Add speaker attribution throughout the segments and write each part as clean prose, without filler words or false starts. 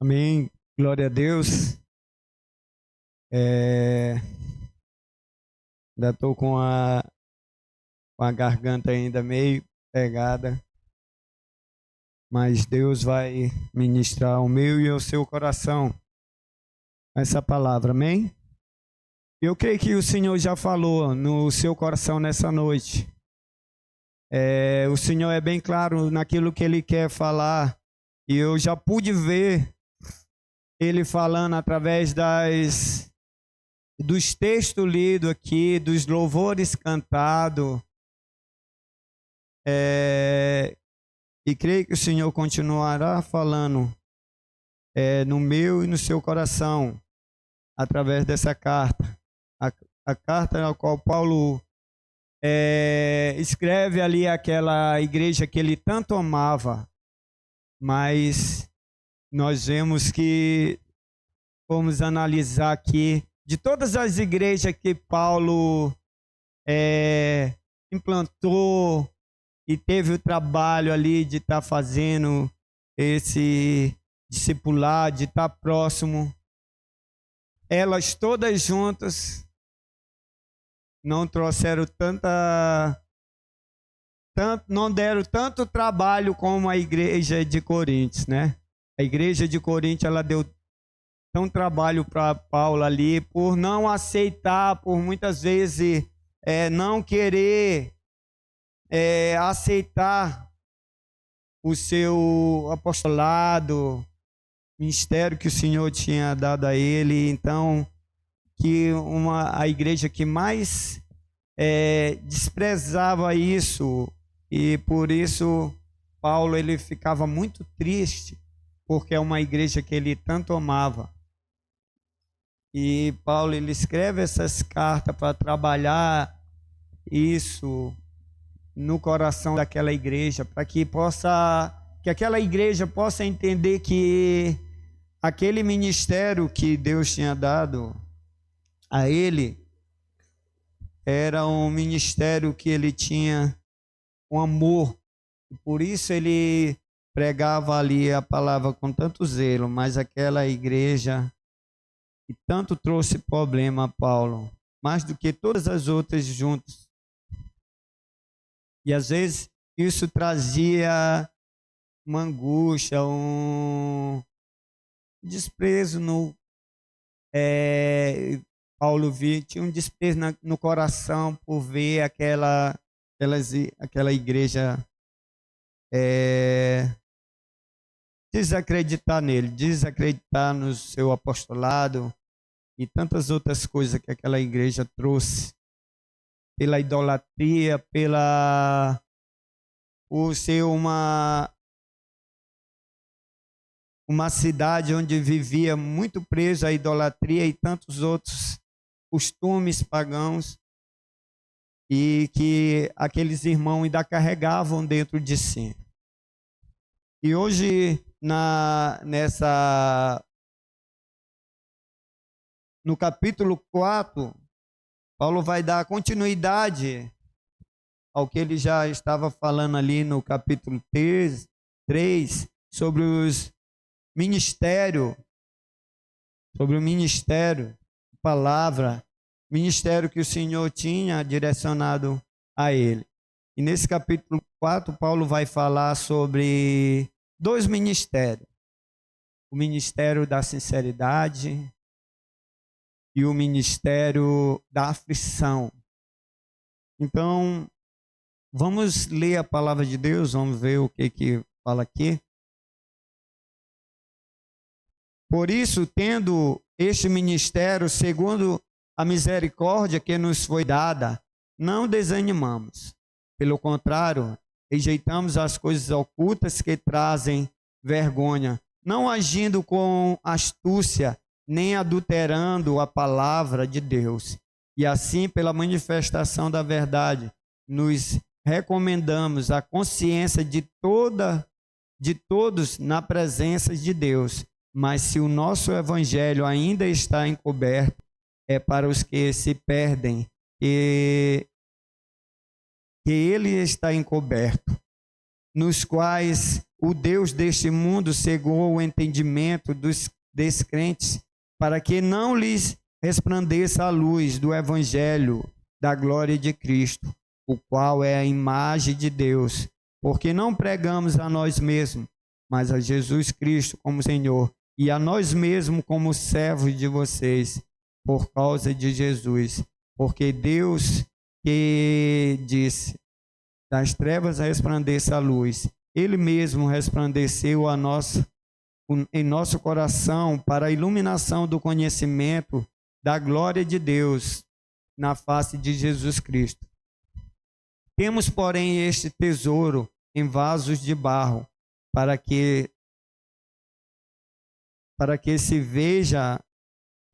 Speaker 1: Amém. Glória a Deus. Ainda estou com a garganta ainda meio pegada, mas Deus vai ministrar o meu e o seu coração com essa palavra. Amém? Eu creio que o Senhor já falou no seu coração nessa noite. O Senhor é bem claro naquilo que Ele quer falar, e eu já pude ver Ele falando através dos textos lidos aqui, dos louvores cantados. E creio que o Senhor continuará falando no meu e no seu coração, através dessa carta. A carta na qual Paulo escreve ali aquela igreja que ele tanto amava, mas nós vemos que, vamos analisar aqui, de todas as igrejas que Paulo implantou e teve o trabalho ali de estar fazendo esse discipular, de estar próximo, elas todas juntas não trouxeram não deram tanto trabalho como a igreja de Coríntios, né? A igreja de Coríntios, ela deu tão trabalho para Paulo ali, por não aceitar, por muitas vezes não querer aceitar o seu apostolado, ministério que o Senhor tinha dado a ele. Então, que a igreja que mais desprezava isso, e por isso Paulo ele ficava muito triste, porque é uma igreja que ele tanto amava. E Paulo ele escreve essas cartas para trabalhar isso no coração daquela igreja, para que aquela igreja possa entender que aquele ministério que Deus tinha dado a ele era um ministério que ele tinha um amor, e por isso ele pregava ali a palavra com tanto zelo. Mas aquela igreja que tanto trouxe problema a Paulo, mais do que todas as outras juntas, e às vezes isso trazia uma angústia, um desprezo Paulo tinha um desprezo no coração por ver aquela igreja desacreditar nele, desacreditar no seu apostolado e tantas outras coisas que aquela igreja trouxe, pela idolatria, por ser uma cidade onde vivia muito preso à idolatria e tantos outros costumes pagãos, e que aqueles irmãos ainda carregavam dentro de si. E hoje, no capítulo 4, Paulo vai dar continuidade ao que ele já estava falando ali no capítulo 3 sobre o ministério, palavra, ministério que o Senhor tinha direcionado a ele. E nesse capítulo 4, Paulo vai falar sobre dois ministérios: o ministério da sinceridade e o ministério da aflição. Então, vamos ler a palavra de Deus, vamos ver o que fala aqui. Por isso, tendo este ministério, segundo a misericórdia que nos foi dada, não desanimamos. Pelo contrário, rejeitamos as coisas ocultas que trazem vergonha, não agindo com astúcia, nem adulterando a palavra de Deus. E assim, pela manifestação da verdade, nos recomendamos a consciência de todos na presença de Deus. Mas se o nosso evangelho ainda está encoberto, é para os que se perdem que ele está encoberto, nos quais o Deus deste mundo cegou o entendimento dos descrentes, para que não lhes resplandeça a luz do Evangelho da glória de Cristo, o qual é a imagem de Deus, porque não pregamos a nós mesmos, mas a Jesus Cristo como Senhor, e a nós mesmos como servos de vocês, por causa de Jesus. Porque Deus que disse, das trevas resplandeça a luz, Ele mesmo resplandeceu em nosso coração para a iluminação do conhecimento da glória de Deus na face de Jesus Cristo. Temos, porém, este tesouro em vasos de barro, para que se veja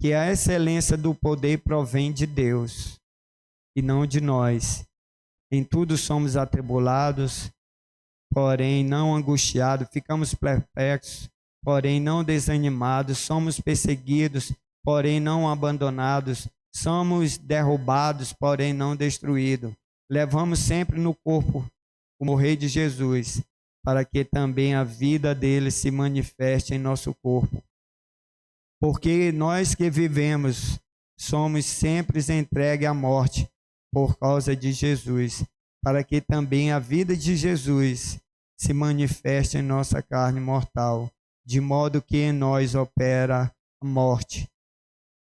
Speaker 1: que a excelência do poder provém de Deus e não de nós. Em tudo somos atribulados, porém não angustiados, ficamos perplexos, porém não desanimados, somos perseguidos, porém não abandonados, somos derrubados, porém não destruídos. Levamos sempre no corpo o morrer de Jesus, para que também a vida dele se manifeste em nosso corpo. Porque nós que vivemos somos sempre entregues à morte por causa de Jesus, para que também a vida de Jesus se manifeste em nossa carne mortal, de modo que em nós opera a morte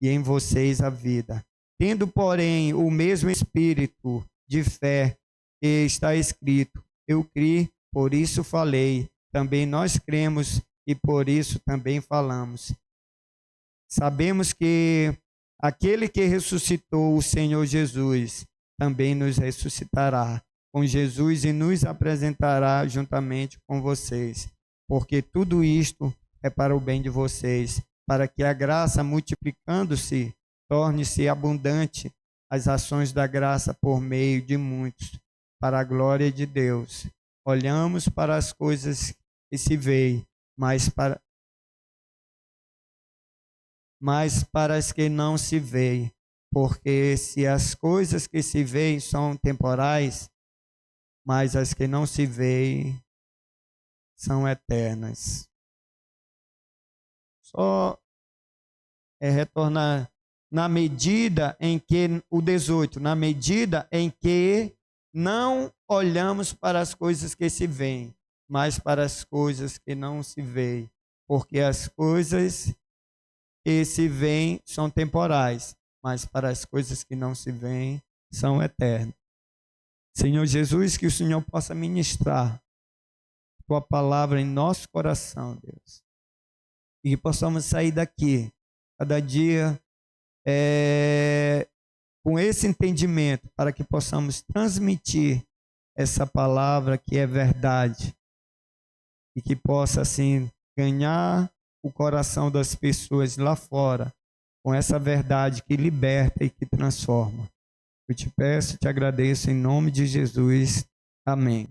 Speaker 1: e em vocês a vida. Tendo, porém, o mesmo espírito de fé, que está escrito: eu criei, por isso falei. Também nós cremos e por isso também falamos. Sabemos que aquele que ressuscitou o Senhor Jesus também nos ressuscitará com Jesus e nos apresentará juntamente com vocês. Porque tudo isto é para o bem de vocês, para que a graça, multiplicando-se, torne-se abundante as ações da graça por meio de muitos, para a glória de Deus. Olhamos para as coisas que se veem, mas para as que não se veem, porque se as coisas que se veem são temporais, mas as que não se veem são eternas. Só retornar na medida em que, o 18, na medida em que não olhamos para as coisas que se veem, mas para as coisas que não se veem, porque as coisas que se veem são temporais, mas para as coisas que não se veem são eternas. Senhor Jesus, que o Senhor possa ministrar Tua palavra em nosso coração, Deus, e que possamos sair daqui cada dia com esse entendimento, para que possamos transmitir essa palavra que é verdade e que possa assim ganhar o coração das pessoas lá fora com essa verdade que liberta e que transforma. Eu te peço, te agradeço em nome de Jesus. Amém.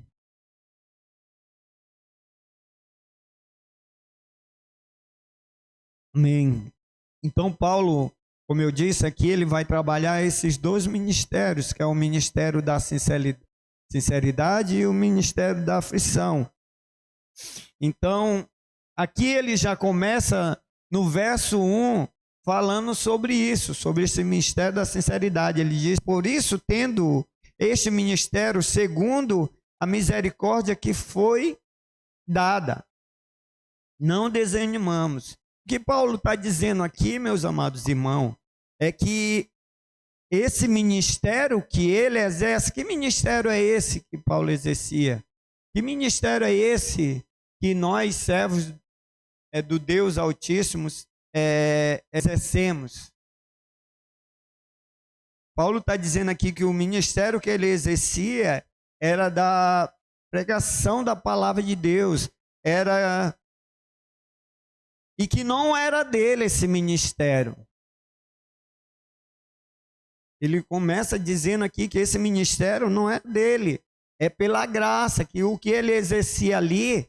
Speaker 1: Amém. Então, Paulo, como eu disse aqui, ele vai trabalhar esses dois ministérios, que é o ministério da sinceridade e o ministério da aflição. Então, aqui ele já começa no verso 1, falando sobre isso, sobre esse ministério da sinceridade. Ele diz: por isso, tendo este ministério segundo a misericórdia que foi dada, não desanimamos. O que Paulo está dizendo aqui, meus amados irmãos, é que esse ministério que ele exerce, que ministério é esse que Paulo exercia? Que ministério é esse que nós, servos do Deus Altíssimo, exercemos? Paulo está dizendo aqui que o ministério que ele exercia era da pregação da palavra de Deus, e que não era dele esse ministério. Ele começa dizendo aqui que esse ministério não é dele, é pela graça, que o que ele exercia ali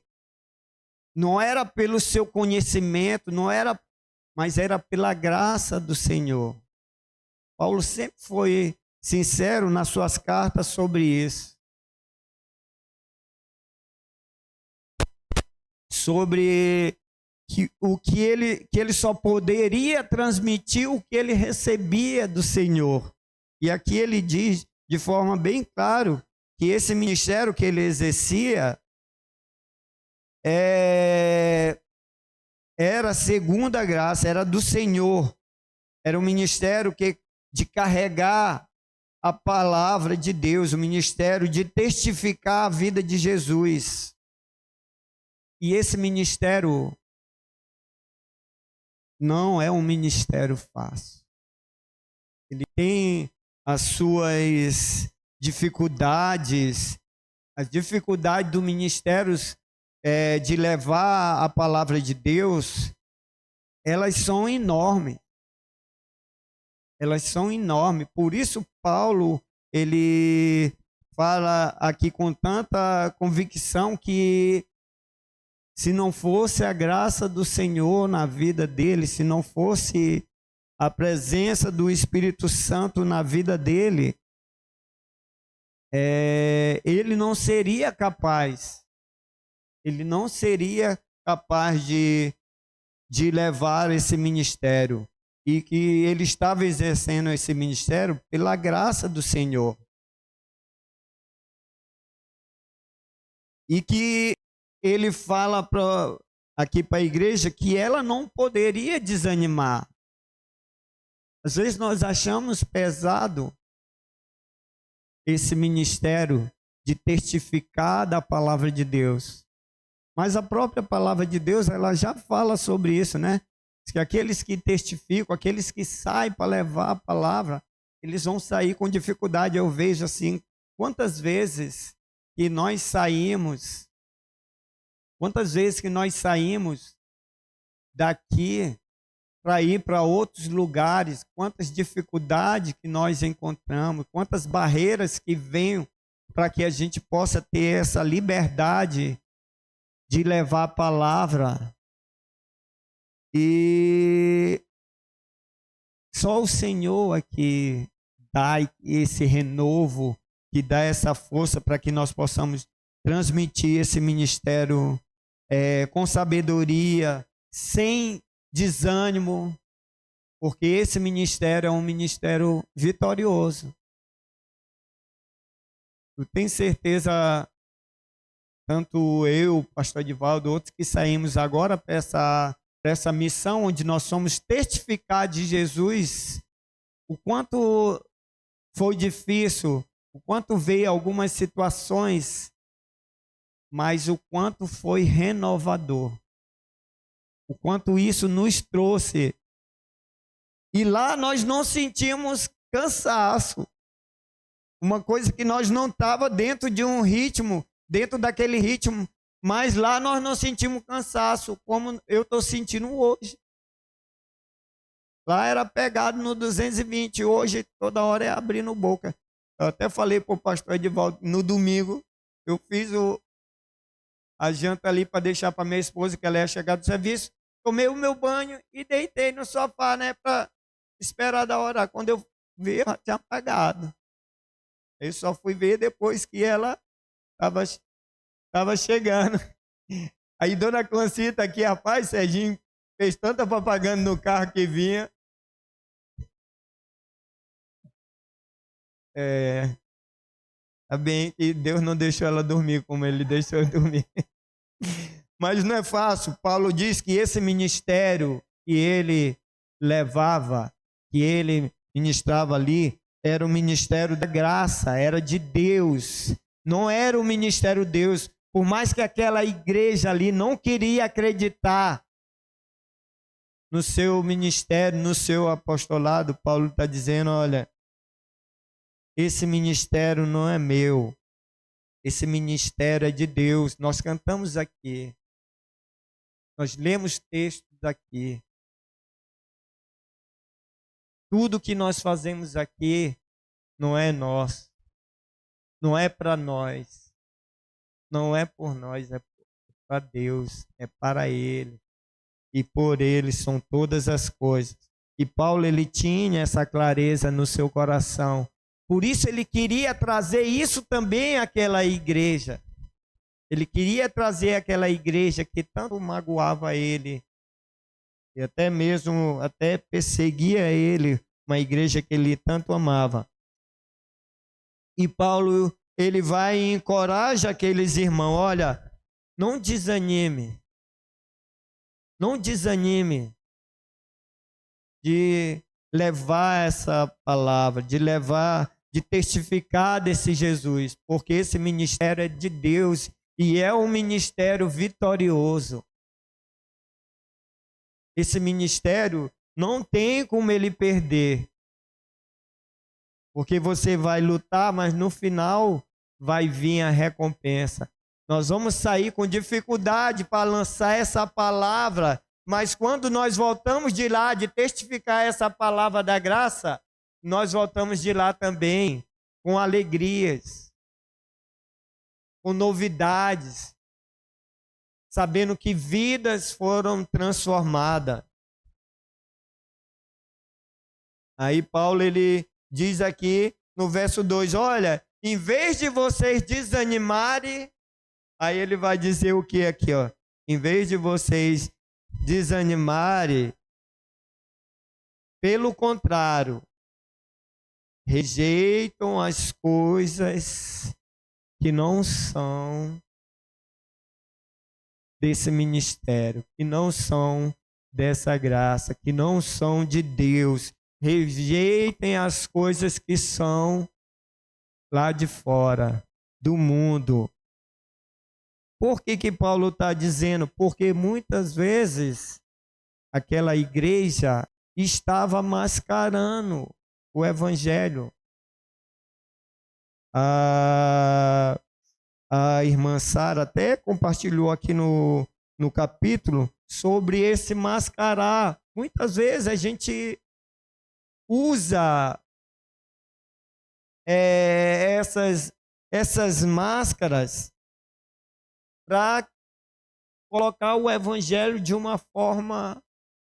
Speaker 1: não era pelo seu conhecimento, mas era pela graça do Senhor. Paulo sempre foi sincero nas suas cartas sobre isso. sobre que ele só poderia transmitir o que ele recebia do Senhor. E aqui ele diz de forma bem clara que esse ministério que ele exercia era segundo a graça, era do Senhor. Era um ministério de carregar a palavra de Deus, o ministério de testificar a vida de Jesus. E esse ministério não é um ministério fácil. Ele tem as suas dificuldades, as dificuldades do ministério de levar a palavra de Deus, elas são enormes. Elas são enormes. Por isso Paulo, ele fala aqui com tanta convicção que se não fosse a graça do Senhor na vida dele, se não fosse a presença do Espírito Santo na vida dele, ele não seria capaz. Ele não seria capaz de levar esse ministério. E que ele estava exercendo esse ministério pela graça do Senhor. E que ele fala aqui para a igreja que ela não poderia desanimar. Às vezes nós achamos pesado esse ministério de testificar da palavra de Deus. Mas a própria palavra de Deus, ela já fala sobre isso, né? Que aqueles que testificam, aqueles que saem para levar a palavra, eles vão sair com dificuldade. Eu vejo assim, quantas vezes que nós saímos daqui para ir para outros lugares, quantas dificuldades que nós encontramos, quantas barreiras que vêm para que a gente possa ter essa liberdade de levar a palavra. E só o Senhor aqui dá esse renovo, que dá essa força para que nós possamos transmitir esse ministério com sabedoria, sem desânimo, porque esse ministério é um ministério vitorioso. Eu tenho certeza, tanto eu, pastor Edivaldo, outros que saímos agora para essa missão onde nós somos testificar de Jesus, o quanto foi difícil, o quanto veio algumas situações, mas o quanto foi renovador, o quanto isso nos trouxe. E lá nós não sentimos cansaço, uma coisa que nós não estava dentro de um ritmo, dentro daquele ritmo. Mas lá nós não sentimos cansaço, como eu estou sentindo hoje. Lá era pegado no 220, hoje toda hora é abrindo boca. Eu até falei para o pastor Edivaldo, no domingo, eu fiz a janta ali para deixar para minha esposa, que ela ia chegar do serviço. Tomei o meu banho e deitei no sofá, né, para esperar da hora. Quando eu vi, ela tinha apagado. Eu só fui ver depois que ela estava chegando. Aí dona Concita aqui, rapaz, Serginho fez tanta propaganda no carro que vinha. Tá bem que Deus não deixou ela dormir como ele deixou eu dormir. Mas não é fácil. Paulo diz que esse ministério que ele levava, que ele ministrava ali, era o ministério da graça, era de Deus. Não era o ministério de Deus. Por mais que aquela igreja ali não queria acreditar no seu ministério, no seu apostolado, Paulo está dizendo, olha, esse ministério não é meu, esse ministério é de Deus. Nós cantamos aqui, nós lemos textos aqui. Tudo que nós fazemos aqui não é nosso, não é para nós. Não é por nós, é para Deus, é para Ele. E por Ele são todas as coisas. E Paulo, ele tinha essa clareza no seu coração. Por isso ele queria trazer isso também àquela igreja. Ele queria trazer aquela igreja que tanto magoava ele, e até mesmo até perseguia ele, uma igreja que ele tanto amava. E Paulo, ele vai e encoraja aqueles irmãos, olha, não desanime de levar essa palavra, de testificar desse Jesus, porque esse ministério é de Deus e é um ministério vitorioso. Esse ministério não tem como ele perder, porque você vai lutar, mas no final vai vir a recompensa. Nós vamos sair com dificuldade para lançar essa palavra, mas quando nós voltamos de lá, de testificar essa palavra da graça, nós voltamos de lá também com alegrias, com novidades, sabendo que vidas foram transformadas. Aí Paulo, ele diz aqui no verso 2, olha, em vez de vocês desanimarem, aí ele vai dizer o que aqui, ó? Em vez de vocês desanimarem, pelo contrário, rejeitam as coisas que não são desse ministério, que não são dessa graça, que não são de Deus. Rejeitem as coisas que são lá de fora, do mundo. Por que Paulo está dizendo? Porque muitas vezes aquela igreja estava mascarando o evangelho. A irmã Sara até compartilhou aqui no capítulo sobre esse mascarar. Muitas vezes a gente usa essas máscaras para colocar o evangelho de uma forma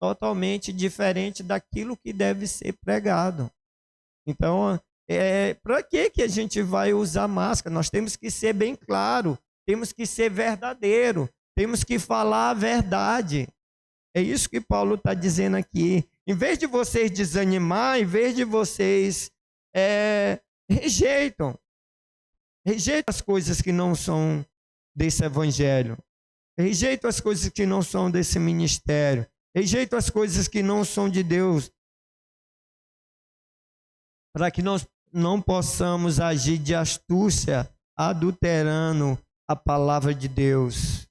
Speaker 1: totalmente diferente daquilo que deve ser pregado. Então, para que a gente vai usar máscara? Nós temos que ser bem claro, temos que ser verdadeiro, temos que falar a verdade. É isso que Paulo está dizendo aqui. Em vez de vocês desanimar, em vez de vocês rejeitam as coisas que não são desse evangelho, rejeitam as coisas que não são desse ministério, rejeitam as coisas que não são de Deus, para que nós não possamos agir de astúcia, adulterando a palavra de Deus,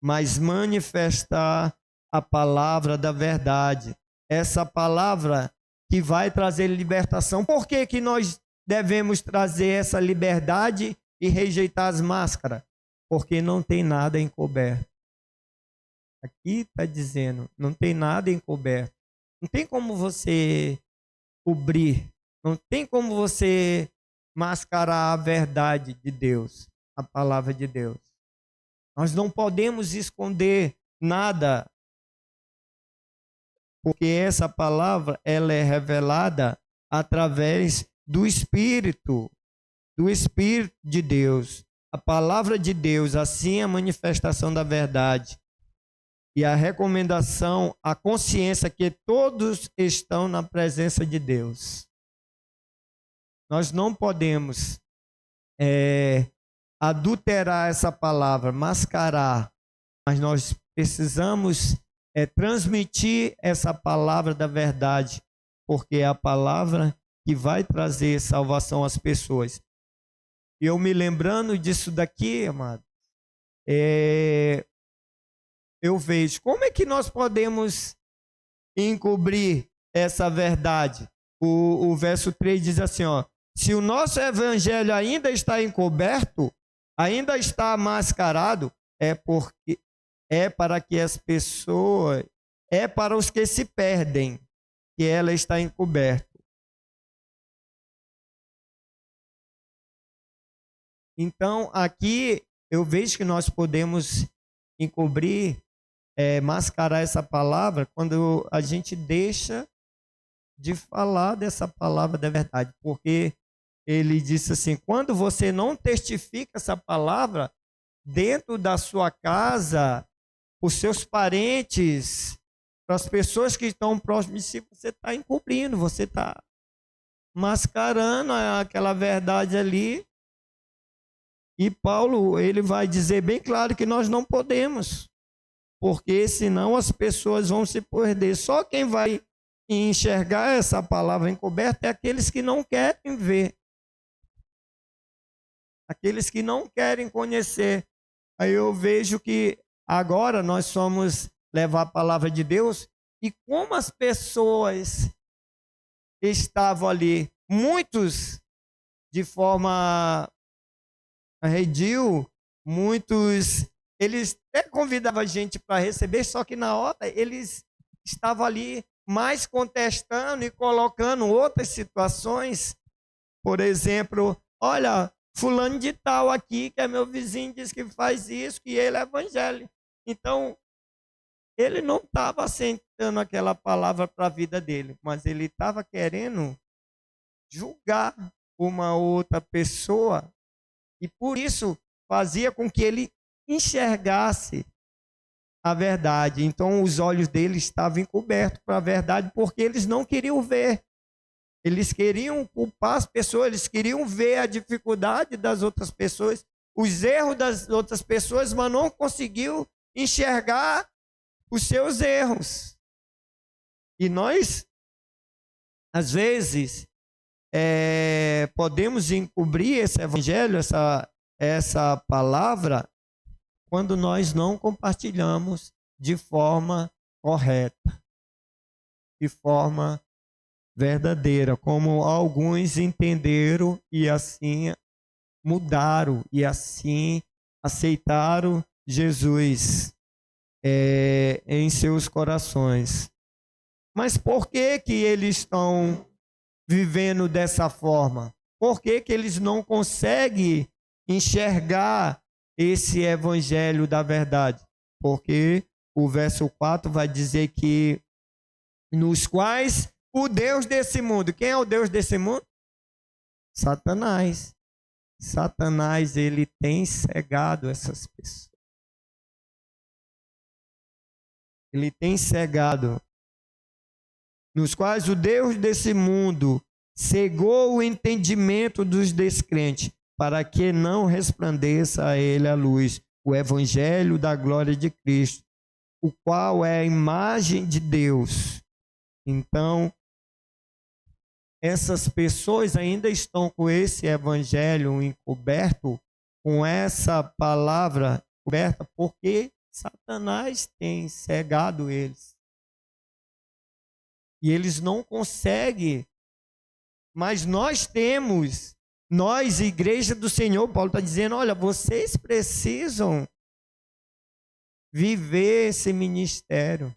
Speaker 1: mas manifestar a palavra da verdade, essa palavra que vai trazer libertação. Por que nós devemos trazer essa liberdade e rejeitar as máscaras? Porque não tem nada encoberto. Aqui está dizendo, não tem nada encoberto. Não tem como você cobrir, não tem como você mascarar a verdade de Deus, a palavra de Deus. Nós não podemos esconder nada, porque essa palavra ela é revelada através do Espírito de Deus. A palavra de Deus, assim é a manifestação da verdade. E a recomendação, a consciência que todos estão na presença de Deus. Nós não podemos adulterar essa palavra, mascarar, mas nós precisamos transmitir essa palavra da verdade, porque é a palavra que vai trazer salvação às pessoas. E eu me lembrando disso daqui, amado, eu vejo como é que nós podemos encobrir essa verdade. O verso 3 diz assim, ó, se o nosso evangelho ainda está encoberto, ainda está mascarado, é para que as pessoas, é para os que se perdem, que ela está encoberta. Então, aqui eu vejo que nós podemos encobrir, mascarar essa palavra quando a gente deixa de falar dessa palavra da verdade. Porque ele disse assim, quando você não testifica essa palavra, dentro da sua casa, os seus parentes, para as pessoas que estão próximas de si, você está encobrindo, você está mascarando aquela verdade ali. E Paulo, ele vai dizer bem claro que nós não podemos, porque senão as pessoas vão se perder. Só quem vai enxergar essa palavra encoberta é aqueles que não querem ver, aqueles que não querem conhecer. Aí eu vejo que agora nós somos levar a palavra de Deus, e como as pessoas estavam ali, muitos de forma redil, muitos, eles até convidavam a gente para receber, só que na hora eles estavam ali mais contestando e colocando outras situações. Por exemplo, olha, fulano de tal aqui, que é meu vizinho, diz que faz isso, que ele é evangélico. Então, ele não estava aceitando aquela palavra para a vida dele, mas ele estava querendo julgar uma outra pessoa, e por isso fazia com que ele enxergasse a verdade. Então, os olhos dele estavam encobertos para a verdade, porque eles não queriam ver. Eles queriam culpar as pessoas, eles queriam ver a dificuldade das outras pessoas, os erros das outras pessoas, mas não conseguiu enxergar os seus erros. E nós, às vezes, podemos encobrir esse evangelho, essa palavra, quando nós não compartilhamos de forma correta, de forma verdadeira, como alguns entenderam e assim mudaram e assim aceitaram Jesus em seus corações. Mas por que que eles estão vivendo dessa forma? Por que que eles não conseguem enxergar esse evangelho da verdade? Porque o verso 4 vai dizer que nos quais o Deus desse mundo, quem é o Deus desse mundo? Satanás. Satanás, ele tem cegado essas pessoas. Ele tem cegado, nos quais o Deus desse mundo cegou o entendimento dos descrentes, para que não resplandeça a ele a luz, o evangelho da glória de Cristo, o qual é a imagem de Deus. Então, essas pessoas ainda estão com esse evangelho encoberto, com essa palavra coberta, porque Satanás tem cegado eles. E eles não conseguem. Mas nós, Igreja do Senhor, Paulo está dizendo, olha, vocês precisam viver esse ministério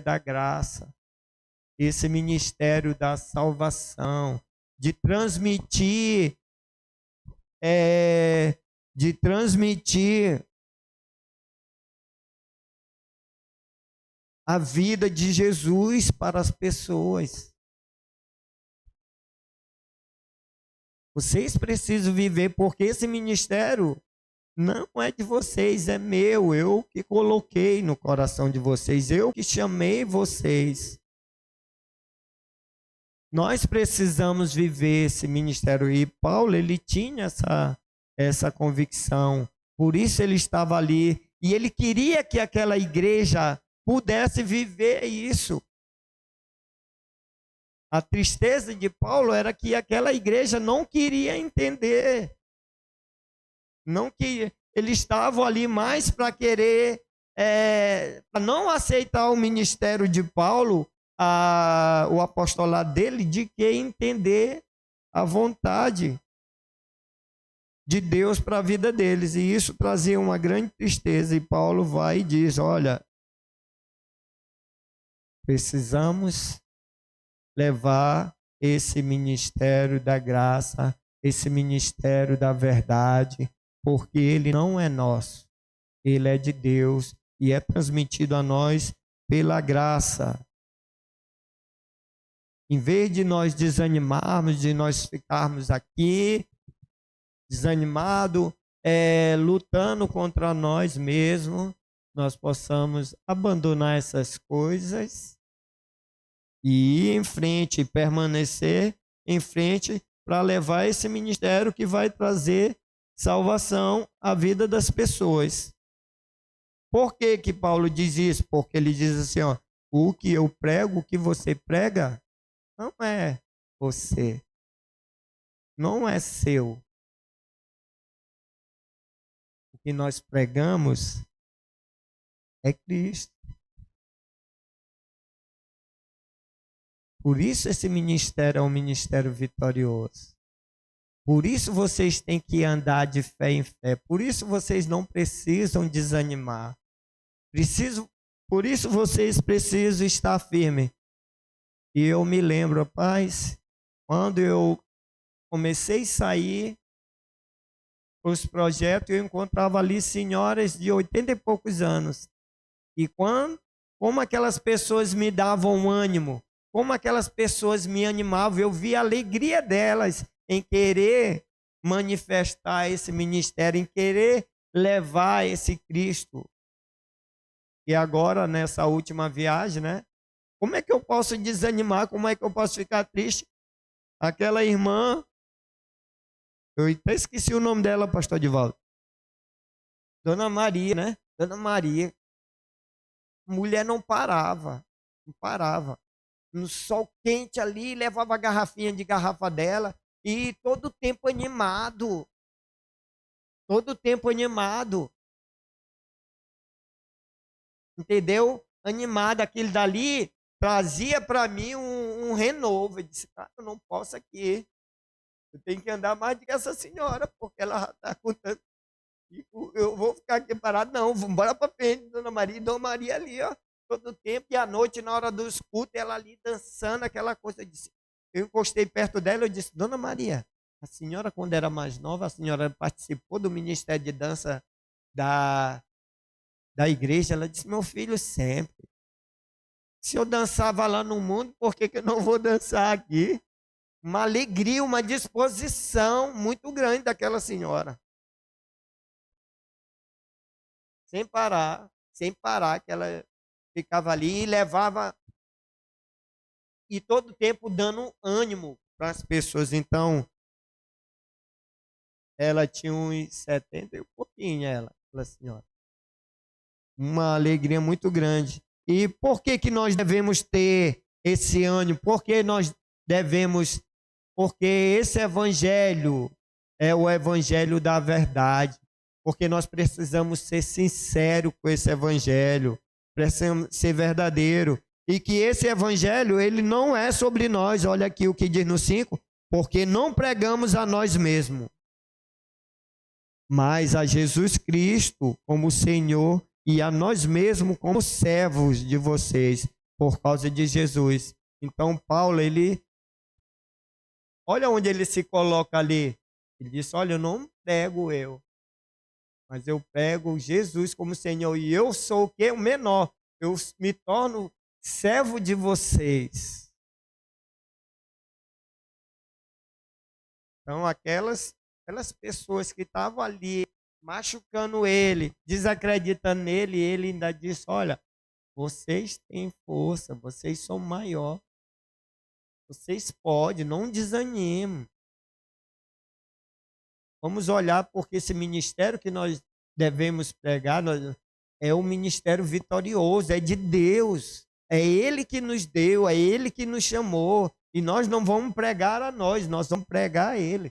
Speaker 1: da graça, esse ministério da salvação, de transmitir a vida de Jesus para as pessoas. Vocês precisam viver, porque esse ministério não é de vocês, é meu. Eu que coloquei no coração de vocês, eu que chamei vocês. Nós precisamos viver esse ministério. E Paulo, ele tinha essa convicção. Por isso ele estava ali. E ele queria que aquela igreja pudesse viver isso. A tristeza de Paulo era que aquela igreja não queria entender. Não que eles estavam ali mais para querer, para não aceitar o ministério de Paulo, o apostolado dele, de que entender a vontade de Deus para a vida deles. E isso trazia uma grande tristeza. E Paulo vai e diz, olha, precisamos levar esse ministério da graça, esse ministério da verdade, porque ele não é nosso, ele é de Deus e é transmitido a nós pela graça. Em vez de nós desanimarmos, de nós ficarmos aqui desanimado, lutando contra nós mesmos, nós possamos abandonar essas coisas e ir em frente, permanecer em frente para levar esse ministério que vai trazer salvação à vida das pessoas. Por que que Paulo diz isso? Porque ele diz assim, ó, o que eu prego, o que você prega, não é você, não é seu. O que nós pregamos é Cristo. Por isso esse ministério é um ministério vitorioso. Por isso vocês têm que andar de fé em fé. Por isso vocês não precisam desanimar. Por isso vocês precisam estar firmes. E eu me lembro, rapaz, quando eu comecei a sair os projetos, eu encontrava ali senhoras de 80 e poucos anos. E como aquelas pessoas me davam ânimo, como aquelas pessoas me animavam, eu via a alegria delas em querer manifestar esse ministério, em querer levar esse Cristo. E agora, nessa última viagem, né? Como é que eu posso desanimar? Como é que eu posso ficar triste? Aquela irmã, eu até esqueci o nome dela, pastor Divaldo. Dona Maria, né? Dona Maria. Mulher não parava, não parava. No sol quente ali, levava a garrafinha de garrafa dela e todo o tempo animado. Todo o tempo animado. Entendeu? Animado. Aquilo dali trazia para mim um renovo. Eu disse, cara, eu não posso aqui. Eu tenho que andar mais do que essa senhora, porque ela está contando. Eu vou ficar aqui parado, não. Vamos embora para frente, Dona Maria. E Dona Maria ali, ó, todo o tempo. E à noite, na hora dos cultos, ela ali dançando, aquela coisa. Eu encostei perto dela e disse, Dona Maria, a senhora, quando era mais nova, a senhora participou do Ministério de Dança da igreja? Ela disse, meu filho, sempre. Se eu dançava lá no mundo, por que eu não vou dançar aqui? Uma alegria, uma disposição muito grande daquela senhora. Sem parar, que ela ficava ali e levava, e todo o tempo dando ânimo para as pessoas. Então, ela tinha uns 70 e um pouquinho, aquela senhora. Uma alegria muito grande. E por que que nós devemos ter esse ânimo? Por que nós devemos? Porque esse evangelho é o evangelho da verdade. Porque nós precisamos ser sinceros com esse evangelho, precisamos ser verdadeiro. E que esse evangelho, ele não é sobre nós. Olha aqui o que diz no 5, porque não pregamos a nós mesmos, mas a Jesus Cristo como Senhor e a nós mesmos como servos de vocês, por causa de Jesus. Então Paulo, olha onde ele se coloca ali. Ele disse, olha, eu não prego eu, mas eu prego Jesus como Senhor. E eu sou o quê? O menor. Eu me torno servo de vocês. Então, aquelas pessoas que estavam ali machucando ele, desacreditando nele, ele ainda disse, olha, vocês têm força, vocês são maior. Vocês podem, não desanimem. Vamos olhar porque esse ministério que nós devemos pregar é um ministério vitorioso, é de Deus. É Ele que nos deu, é Ele que nos chamou. E nós não vamos pregar a nós vamos pregar a Ele.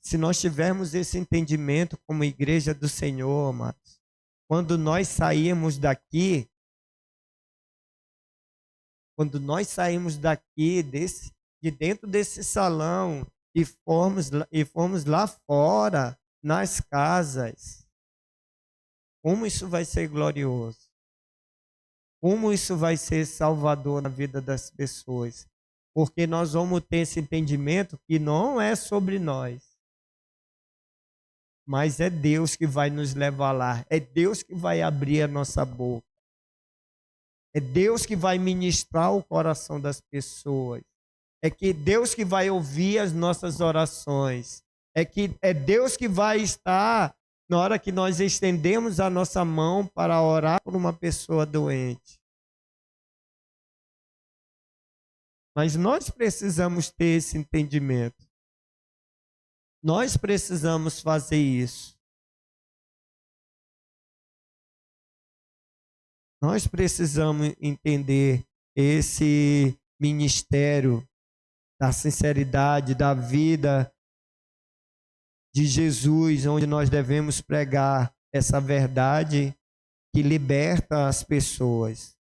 Speaker 1: Se nós tivermos esse entendimento como igreja do Senhor, amados, quando nós saímos daqui, de dentro desse salão, e fomos lá fora, nas casas, como isso vai ser glorioso? Como isso vai ser salvador na vida das pessoas? Porque nós vamos ter esse entendimento que não é sobre nós, mas é Deus que vai nos levar lá, é Deus que vai abrir a nossa boca, é Deus que vai ministrar o coração das pessoas, é que Deus que vai ouvir as nossas orações. é que é Deus que vai estar na hora que nós estendemos a nossa mão para orar por uma pessoa doente. Mas nós precisamos ter esse entendimento. Nós precisamos fazer isso. Nós precisamos entender esse ministério da sinceridade, da vida de Jesus, onde nós devemos pregar essa verdade que liberta as pessoas.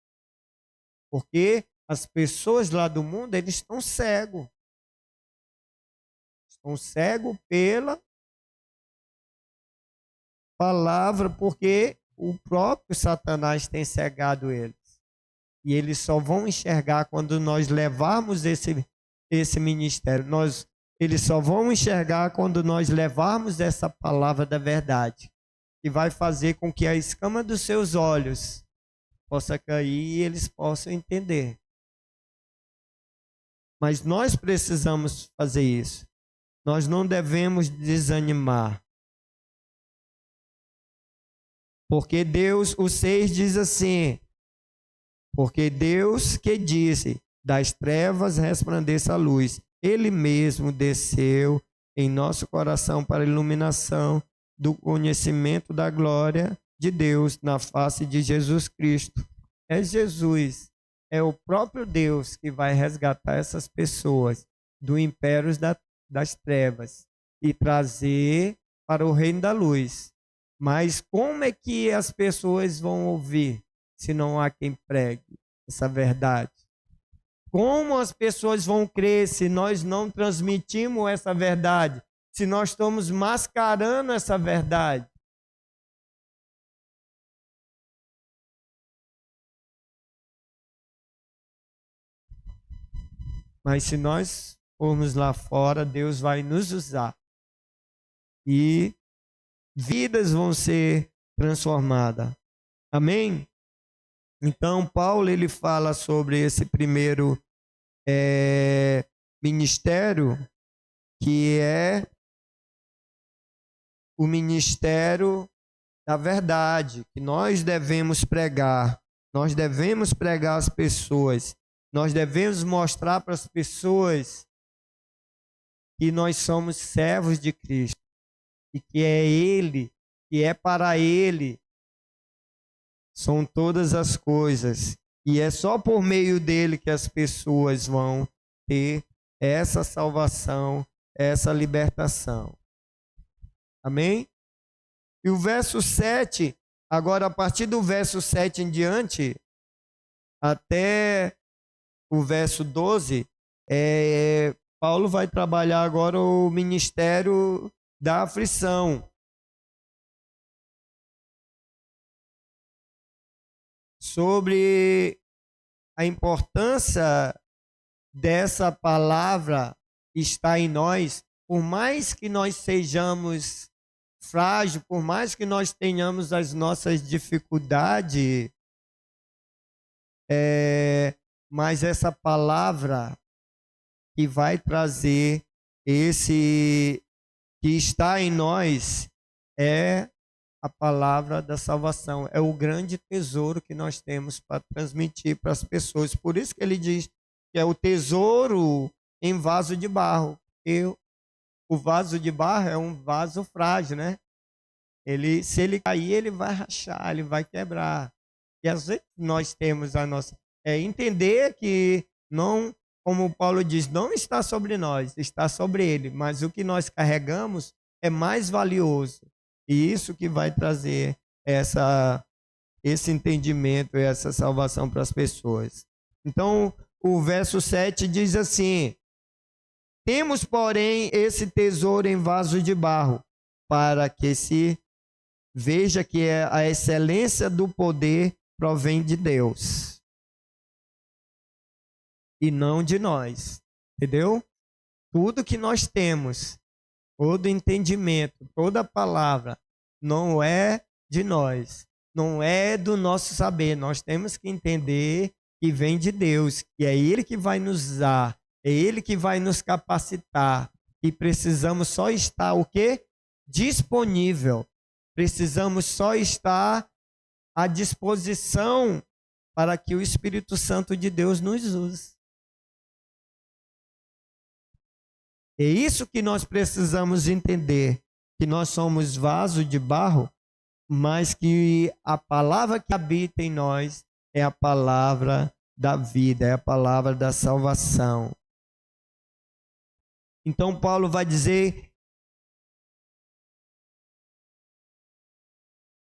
Speaker 1: Porque as pessoas lá do mundo, eles estão cegos. Estão cegos pela palavra, porque o próprio Satanás tem cegado eles. E eles só vão enxergar quando nós levarmos esse ministério. Eles só vão enxergar quando nós levarmos essa palavra da verdade, que vai fazer com que a escama dos seus olhos possa cair e eles possam entender. Mas nós precisamos fazer isso. Nós não devemos desanimar. Porque Deus, o 6 diz assim, porque Deus que disse, das trevas resplandeça a luz, Ele mesmo desceu em nosso coração para a iluminação do conhecimento da glória de Deus na face de Jesus Cristo. É Jesus, é o próprio Deus que vai resgatar essas pessoas do império das trevas e trazer para o reino da luz. Mas como é que as pessoas vão ouvir se não há quem pregue essa verdade? Como as pessoas vão crer se nós não transmitimos essa verdade? Se nós estamos mascarando essa verdade? Mas se nós formos lá fora, Deus vai nos usar. E vidas vão ser transformadas. Amém? Então, Paulo ele fala sobre esse primeiro ministério, que é o ministério da verdade, que nós devemos pregar. Nós devemos pregar às pessoas. Nós devemos mostrar para as pessoas que nós somos servos de Cristo e que é Ele, que é para Ele são todas as coisas. E é só por meio dele que as pessoas vão ter essa salvação, essa libertação. Amém? E o verso 7, agora a partir do verso 7 em diante, até o verso 12, Paulo vai trabalhar agora o ministério da aflição. Sobre a importância dessa palavra estar em nós, por mais que nós sejamos frágeis, por mais que nós tenhamos as nossas dificuldades, mas essa palavra que vai trazer esse que está em nós é a palavra da salvação. É o grande tesouro que nós temos para transmitir para as pessoas. Por isso que ele diz que é o tesouro em vaso de barro. E o vaso de barro é um vaso frágil, né? Se ele cair, ele vai rachar, ele vai quebrar. E às vezes nós temos a nossa... entender que não, como Paulo diz, não está sobre nós, está sobre ele. Mas o que nós carregamos é mais valioso. E isso que vai trazer esse entendimento e essa salvação para as pessoas. Então, o verso 7 diz assim: temos, porém, esse tesouro em vaso de barro, para que se veja que a excelência do poder provém de Deus e não de nós. Entendeu? Tudo que nós temos, todo entendimento, toda palavra, não é de nós, não é do nosso saber. Nós temos que entender que vem de Deus, que é Ele que vai nos usar, é Ele que vai nos capacitar, E precisamos só estar o quê? Disponível. Precisamos só estar à disposição para que o Espírito Santo de Deus nos use. É isso que nós precisamos entender, que nós somos vaso de barro, mas que a palavra que habita em nós é a palavra da vida, é a palavra da salvação. Então Paulo vai dizer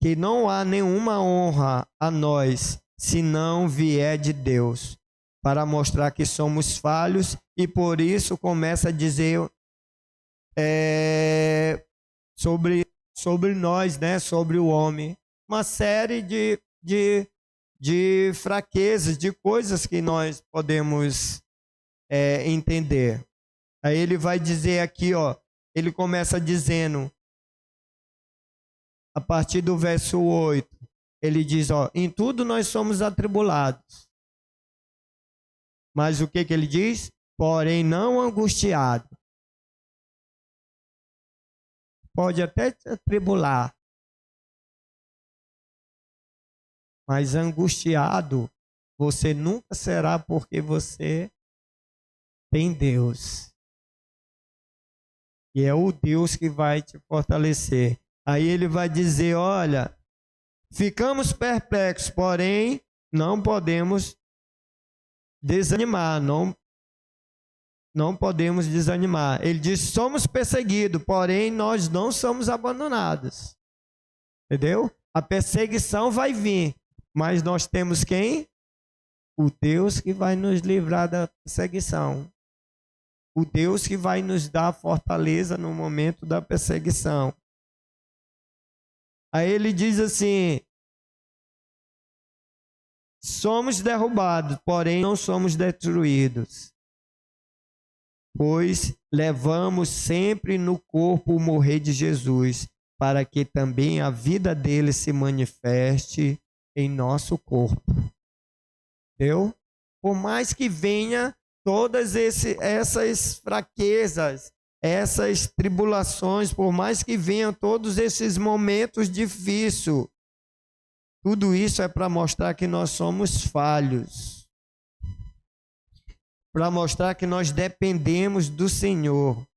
Speaker 1: que não há nenhuma honra a nós se não vier de Deus, para mostrar que somos falhos, e por isso começa a dizer sobre nós, né, sobre o homem, uma série de fraquezas, de coisas que nós podemos entender. Aí ele vai dizer aqui, ó, ele começa dizendo, a partir do verso 8, ele diz, ó, em tudo nós somos atribulados. Mas o que ele diz? Porém não angustiado. Pode até te atribular, mas angustiado você nunca será, porque você tem Deus. E é o Deus que vai te fortalecer. Aí ele vai dizer, olha, ficamos perplexos, porém não podemos desanimar, não podemos desanimar. Ele diz, somos perseguidos, porém nós não somos abandonados. Entendeu? A perseguição vai vir, mas nós temos quem? O Deus que vai nos livrar da perseguição. O Deus que vai nos dar fortaleza no momento da perseguição. Aí ele diz assim, somos derrubados, porém não somos destruídos, pois levamos sempre no corpo o morrer de Jesus, para que também a vida dele se manifeste em nosso corpo. Entendeu? Por mais que venha todas essas fraquezas, essas tribulações, por mais que venham todos esses momentos difíceis, tudo isso é para mostrar que nós somos falhos, para mostrar que nós dependemos do Senhor.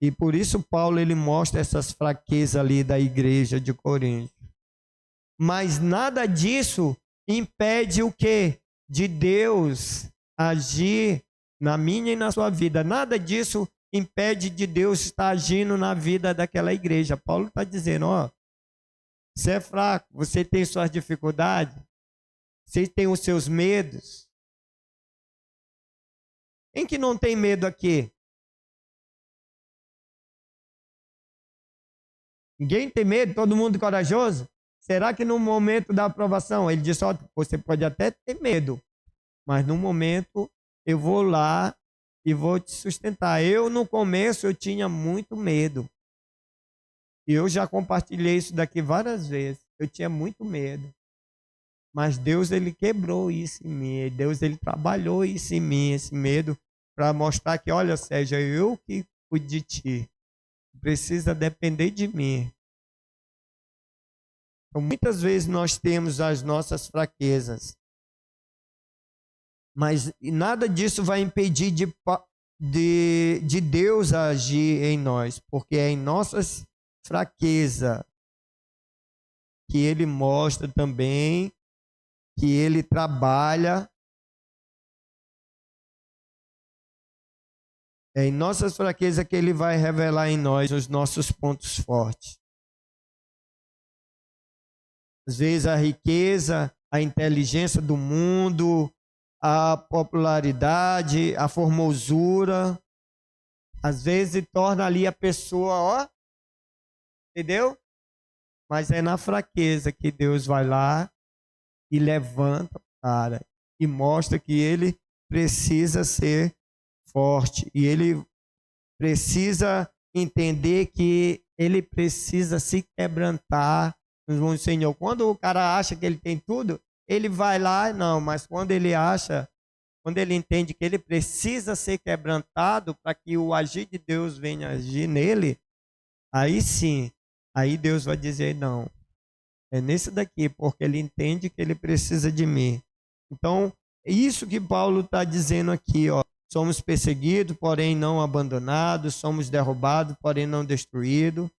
Speaker 1: E por isso Paulo ele mostra essas fraquezas ali da igreja de Corinto. Mas nada disso impede o quê? De Deus agir na minha e na sua vida. Nada disso impede de Deus estar agindo na vida daquela igreja. Paulo está dizendo, ó, você é fraco, você tem suas dificuldades, você tem os seus medos. Quem que não tem medo aqui? Ninguém tem medo? Todo mundo corajoso? Será que no momento da aprovação, ele disse, ó, você pode até ter medo, mas no momento eu vou lá e vou te sustentar. Eu, no começo, eu tinha muito medo. E eu já compartilhei isso daqui várias vezes. Eu tinha muito medo. Mas Deus, ele quebrou isso em mim. Deus, ele trabalhou isso em mim, esse medo, para mostrar que, olha, Sérgio, eu que cuido de ti. Precisa depender de mim. Então, muitas vezes nós temos as nossas fraquezas, mas nada disso vai impedir de Deus agir em nós, porque é em nossas fraquezas que Ele mostra também que Ele trabalha. É em nossas fraquezas que Ele vai revelar em nós os nossos pontos fortes. Às vezes a riqueza, a inteligência do mundo, a popularidade, a formosura, às vezes torna ali a pessoa, ó, entendeu? Mas é na fraqueza que Deus vai lá e levanta o cara e mostra que ele precisa ser forte e ele precisa entender que ele precisa se quebrantar. Senhor, quando o cara acha que ele tem tudo, ele vai lá, não, mas quando ele acha quando ele entende que ele precisa ser quebrantado para que o agir de Deus venha agir nele, aí sim, aí Deus vai dizer: não, é nesse daqui, porque ele entende que ele precisa de mim. Então, é isso que Paulo está dizendo aqui, ó. Somos perseguidos, porém não abandonados, somos derrubados, porém não destruídos.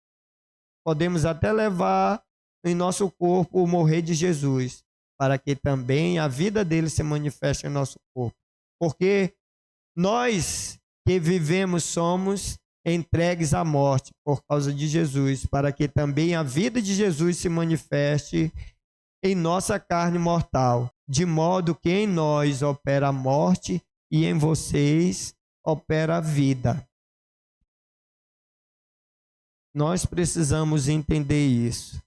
Speaker 1: Podemos até levar em nosso corpo o morrer de Jesus, para que também a vida dele se manifeste em nosso corpo. Porque nós que vivemos somos entregues à morte por causa de Jesus, para que também a vida de Jesus se manifeste em nossa carne mortal, de modo que em nós opera a morte e em vocês opera a vida. Nós precisamos entender isso.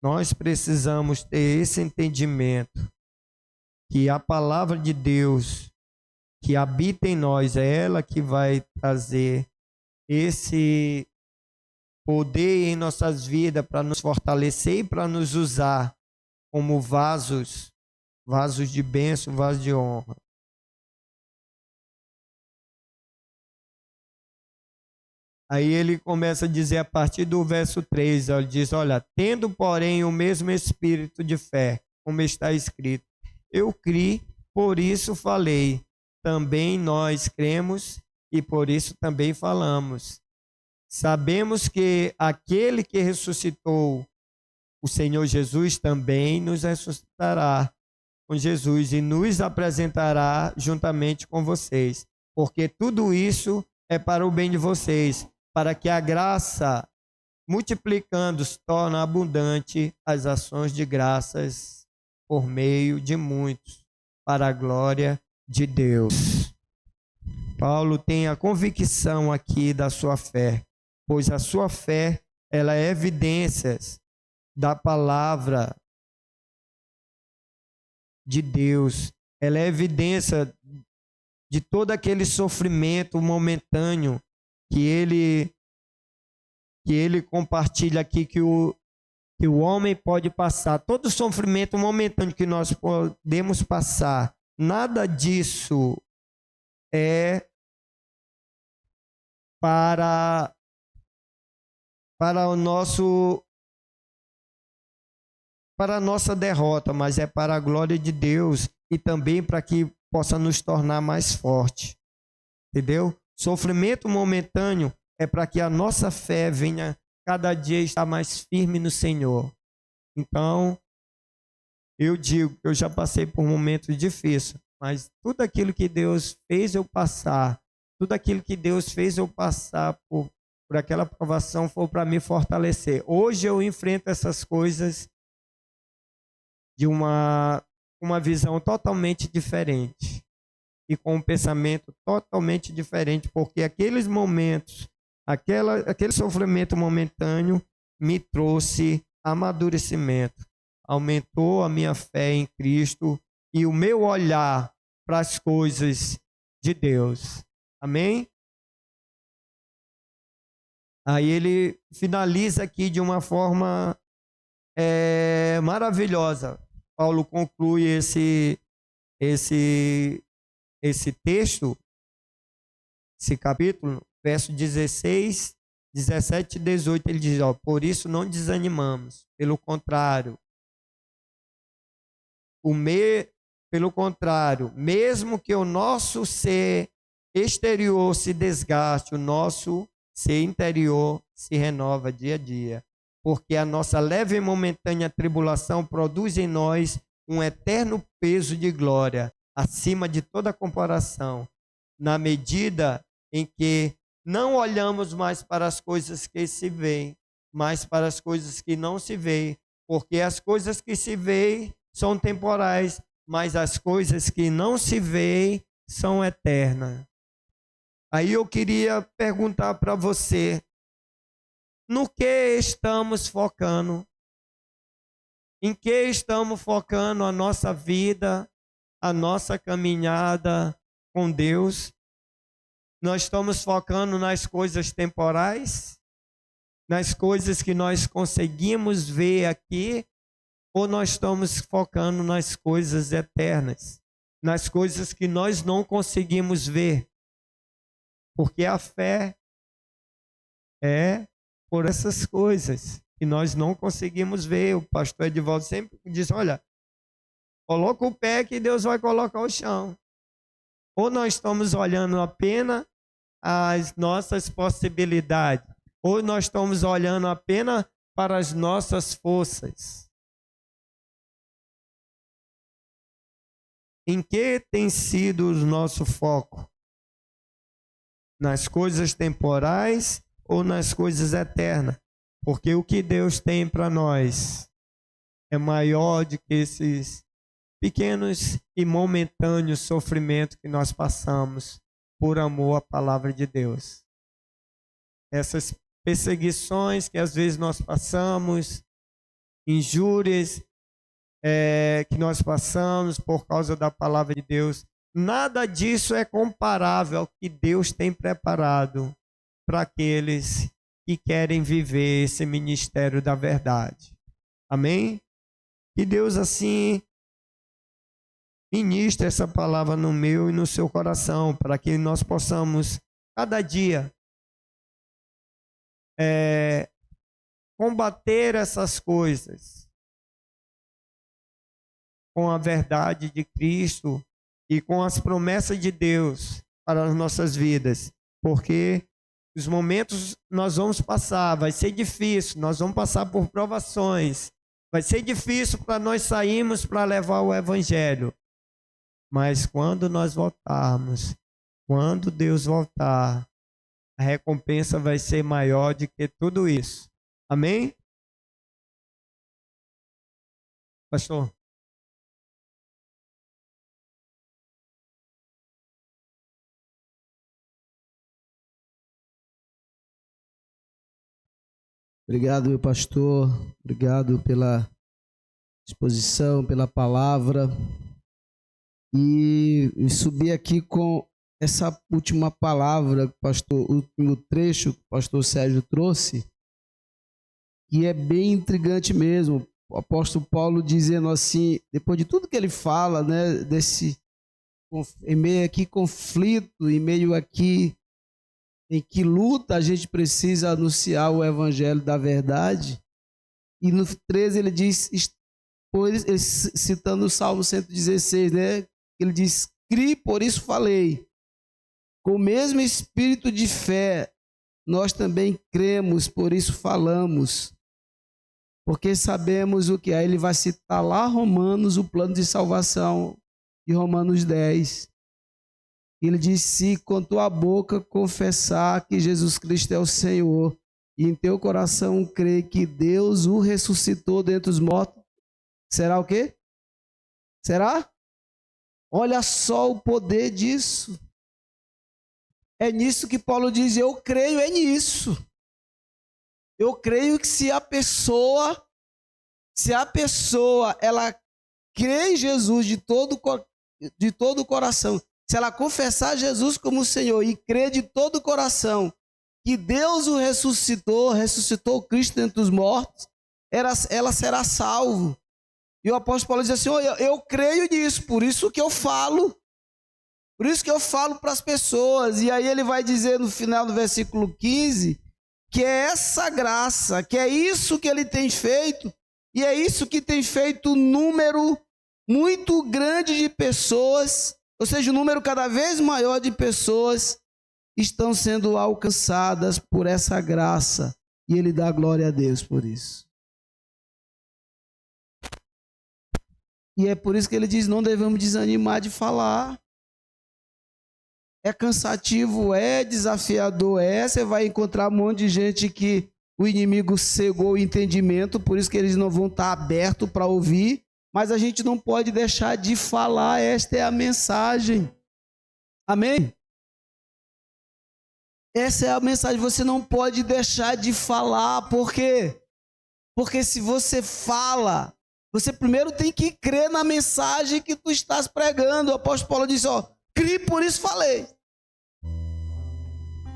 Speaker 1: Nós precisamos ter esse entendimento que a palavra de Deus que habita em nós é ela que vai trazer esse poder em nossas vidas para nos fortalecer e para nos usar como vasos de bênção, vasos de honra. Aí ele começa a dizer a partir do verso 3, ele diz: olha, tendo porém o mesmo espírito de fé, como está escrito, eu criei, por isso falei, também nós cremos e por isso também falamos. Sabemos que aquele que ressuscitou o Senhor Jesus também nos ressuscitará com Jesus e nos apresentará juntamente com vocês, porque tudo isso é para o bem de vocês, para que a graça, multiplicando, se torne abundante as ações de graças por meio de muitos, para a glória de Deus. Paulo tem a convicção aqui da sua fé, pois a sua fé, ela é evidência da palavra de Deus, ela é evidência de todo aquele sofrimento momentâneo que ele compartilha aqui, que o homem pode passar, todo sofrimento momentâneo que nós podemos passar, nada disso é para a nossa derrota, mas é para a glória de Deus e também para que possa nos tornar mais forte. Entendeu? Sofrimento momentâneo é para que a nossa fé venha cada dia estar mais firme no Senhor. Então, eu digo que eu já passei por momentos difíceis, mas tudo aquilo que Deus fez eu passar, tudo aquilo que Deus fez eu passar por aquela provação foi para me fortalecer. Hoje eu enfrento essas coisas de uma visão totalmente diferente e com um pensamento totalmente diferente, porque aqueles momentos, aquele sofrimento momentâneo me trouxe amadurecimento, aumentou a minha fé em Cristo e o meu olhar para as coisas de Deus. Amém? Aí ele finaliza aqui de uma forma maravilhosa. Paulo conclui esse texto, esse capítulo, verso 16, 17 e 18, ele diz, ó, por isso não desanimamos, pelo contrário, mesmo que o nosso ser exterior se desgaste, o nosso ser interior se renova dia a dia, porque a nossa leve e momentânea tribulação produz em nós um eterno peso de glória, acima de toda comparação, na medida em que não olhamos mais para as coisas que se veem, mas para as coisas que não se veem, porque as coisas que se veem são temporais, mas as coisas que não se veem são eternas. Aí eu queria perguntar para você, no que estamos focando? Em que estamos focando a nossa vida, a nossa caminhada com Deus? Nós estamos focando nas coisas temporais, nas coisas que nós conseguimos ver aqui, ou nós estamos focando nas coisas eternas? nas coisas que nós não conseguimos ver, porque a fé é por essas coisas que nós não conseguimos ver. O pastor Edivaldo sempre diz, olha, coloca o pé que Deus vai colocar o chão. Ou nós estamos olhando apenas as nossas possibilidades, ou nós estamos olhando apenas para as nossas forças. Em que tem sido o nosso foco? Nas coisas temporais ou nas coisas eternas? Porque o que Deus tem para nós é maior do que esses pequenos e momentâneos sofrimentos que nós passamos por amor à palavra de Deus. Essas perseguições que às vezes nós passamos, injúrias que nós passamos por causa da palavra de Deus, nada disso é comparável ao que Deus tem preparado para aqueles que querem viver esse ministério da verdade. Amém? Que Deus assim ministre essa palavra no meu e no seu coração, para que nós possamos, cada dia, combater essas coisas com a verdade de Cristo e com as promessas de Deus para as nossas vidas, porque os momentos nós vamos passar, vai ser difícil, nós vamos passar por provações, vai ser difícil para nós sairmos para levar o evangelho, mas quando nós voltarmos, quando Deus voltar, a recompensa vai ser maior do que tudo isso. Amém? Pastor?
Speaker 2: Obrigado, meu pastor. Obrigado pela exposição, pela palavra. E subir aqui com essa última palavra, pastor, o último trecho que o pastor Sérgio trouxe, que é bem intrigante mesmo. O apóstolo Paulo dizendo assim, depois de tudo que ele fala, né, em meio aqui conflito, em meio aqui em que luta a gente precisa anunciar o evangelho da verdade. E no 13 ele diz, citando o Salmo 116, né? Ele diz, criei, por isso falei. Com o mesmo espírito de fé, nós também cremos, por isso falamos. Porque sabemos o que é. Ele vai citar lá Romanos, o plano de salvação de Romanos 10. Ele diz, se com tua boca confessar que Jesus Cristo é o Senhor e em teu coração crer que Deus o ressuscitou dentre os mortos, será o quê? Será? Olha só o poder disso. É nisso que Paulo diz, eu creio, é nisso. Eu creio que se a pessoa ela crê em Jesus de todo o coração, se ela confessar Jesus como Senhor e crer de todo o coração que Deus o ressuscitou Cristo dentre os mortos, ela será salvo. E o apóstolo Paulo diz assim, eu creio nisso, por isso que eu falo para as pessoas. E aí ele vai dizer no final do versículo 15, que é essa graça, que é isso que ele tem feito, e é isso que tem feito um número muito grande de pessoas, ou seja, um número cada vez maior de pessoas estão sendo alcançadas por essa graça, e ele dá glória a Deus por isso. E é por isso que ele diz, não devemos desanimar de falar. É cansativo, é desafiador, você vai encontrar um monte de gente que o inimigo cegou o entendimento, por isso que eles não vão estar abertos para ouvir, mas a gente não pode deixar de falar, esta é a mensagem. Amém? Essa é a mensagem, você não pode deixar de falar, por quê? Porque se você fala, você primeiro tem que crer na mensagem que tu estás pregando. O apóstolo Paulo disse, criei, por isso falei.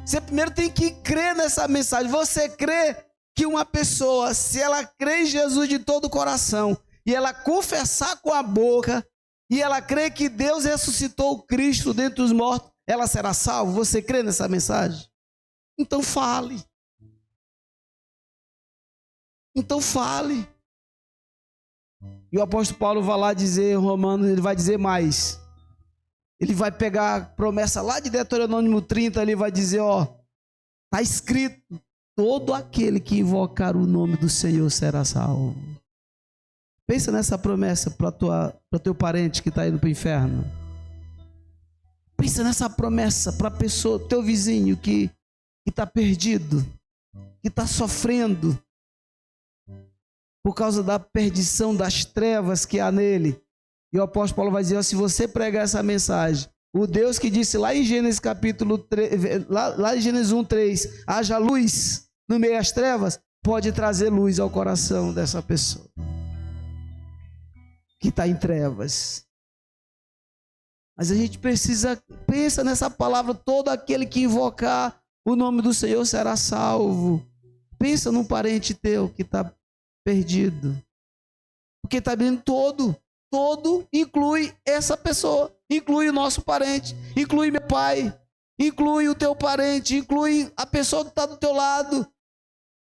Speaker 2: Você primeiro tem que crer nessa mensagem. Você crê que uma pessoa, se ela crê em Jesus de todo o coração e ela confessar com a boca e ela crê que Deus ressuscitou o Cristo dentre os mortos, ela será salva? Você crê nessa mensagem? Então fale. Então fale. E o apóstolo Paulo vai lá dizer em Romanos, ele vai dizer mais. Ele vai pegar a promessa lá de Deuteronômio 30, ele vai dizer, ó, está escrito, todo aquele que invocar o nome do Senhor será salvo. Pensa nessa promessa para teu parente que está indo para o inferno. Pensa nessa promessa para a pessoa, teu vizinho que está perdido, que está sofrendo por causa da perdição das trevas que há nele. E o apóstolo Paulo vai dizer, ó, se você pregar essa mensagem, o Deus que disse lá em Gênesis capítulo 3, lá em Gênesis 1:3, haja luz no meio das trevas, pode trazer luz ao coração dessa pessoa que está em trevas. Mas a gente precisa, pensa nessa palavra, todo aquele que invocar o nome do Senhor será salvo. Pensa num parente teu que está perdido. Porque está vendo todo inclui essa pessoa, inclui o nosso parente, inclui meu pai, inclui o teu parente, inclui a pessoa que está do teu lado,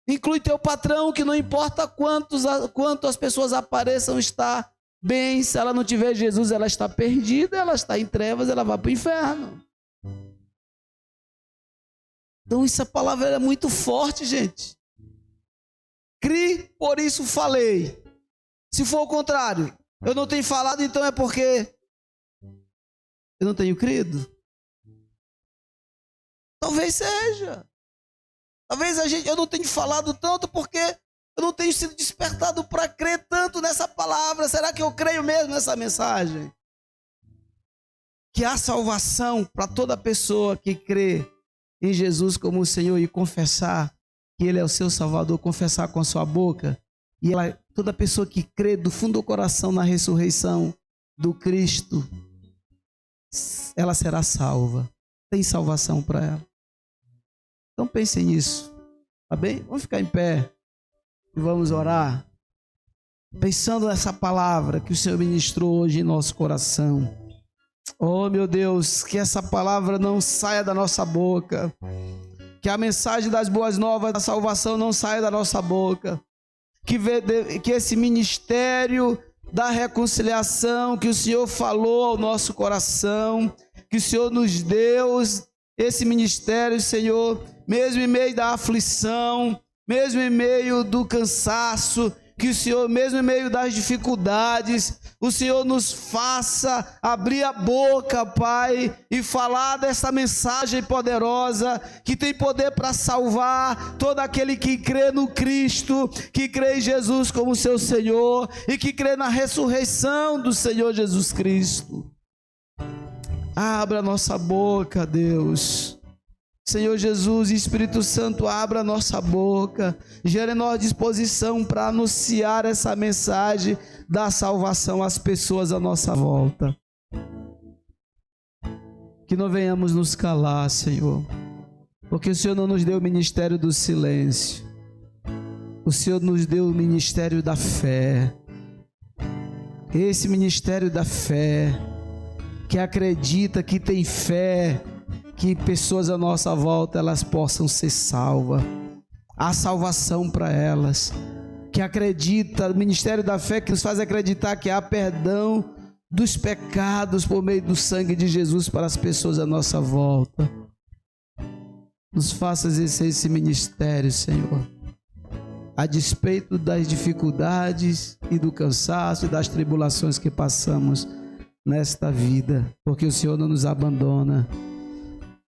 Speaker 2: inclui teu patrão, que não importa quanto as pessoas apareçam, está bem, se ela não tiver Jesus, ela está perdida, ela está em trevas, ela vai para o inferno. Então essa palavra é muito forte, gente. Cri, por isso falei. Se for o contrário, eu não tenho falado, então é porque eu não tenho crido? Talvez seja. Talvez eu não tenha falado tanto porque eu não tenho sido despertado para crer tanto nessa palavra. Será que eu creio mesmo nessa mensagem? Que há salvação para toda pessoa que crê em Jesus como o Senhor e confessar que Ele é o seu Salvador, confessar com a sua boca. E toda pessoa que crê do fundo do coração na ressurreição do Cristo, ela será salva. Tem salvação para ela. Então pense nisso. Tá bem? Vamos ficar em pé e vamos orar. Pensando nessa palavra que o Senhor ministrou hoje em nosso coração. Oh, meu Deus, que essa palavra não saia da nossa boca. Que a mensagem das boas novas da salvação não saia da nossa boca. Que esse ministério da reconciliação que o Senhor falou ao nosso coração, que o Senhor nos deu, esse ministério, Senhor, mesmo em meio da aflição, mesmo em meio do cansaço, que o Senhor, mesmo em meio das dificuldades, o Senhor nos faça abrir a boca, Pai, e falar dessa mensagem poderosa, que tem poder para salvar todo aquele que crê no Cristo, que crê em Jesus como seu Senhor, e que crê na ressurreição do Senhor Jesus Cristo. Abra nossa boca, Deus. Senhor Jesus e Espírito Santo, abra nossa boca, gere em nós disposição para anunciar essa mensagem da salvação às pessoas à nossa volta. Que não venhamos nos calar, Senhor, porque o Senhor não nos deu o ministério do silêncio, o Senhor nos deu o ministério da fé. Esse ministério da fé, que acredita, que tem fé, que pessoas à nossa volta elas possam ser salvas, há salvação para elas, que acredita, o ministério da fé que nos faz acreditar que há perdão dos pecados por meio do sangue de Jesus para as pessoas à nossa volta. Nos faça exercer esse ministério, Senhor, a despeito das dificuldades e do cansaço e das tribulações que passamos nesta vida, porque o Senhor não nos abandona,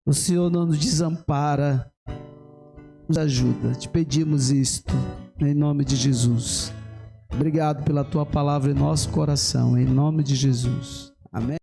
Speaker 2: o Senhor não nos desampara, nos ajuda. Te pedimos isto, em nome de Jesus. Obrigado pela Tua palavra em nosso coração, em nome de Jesus. Amém.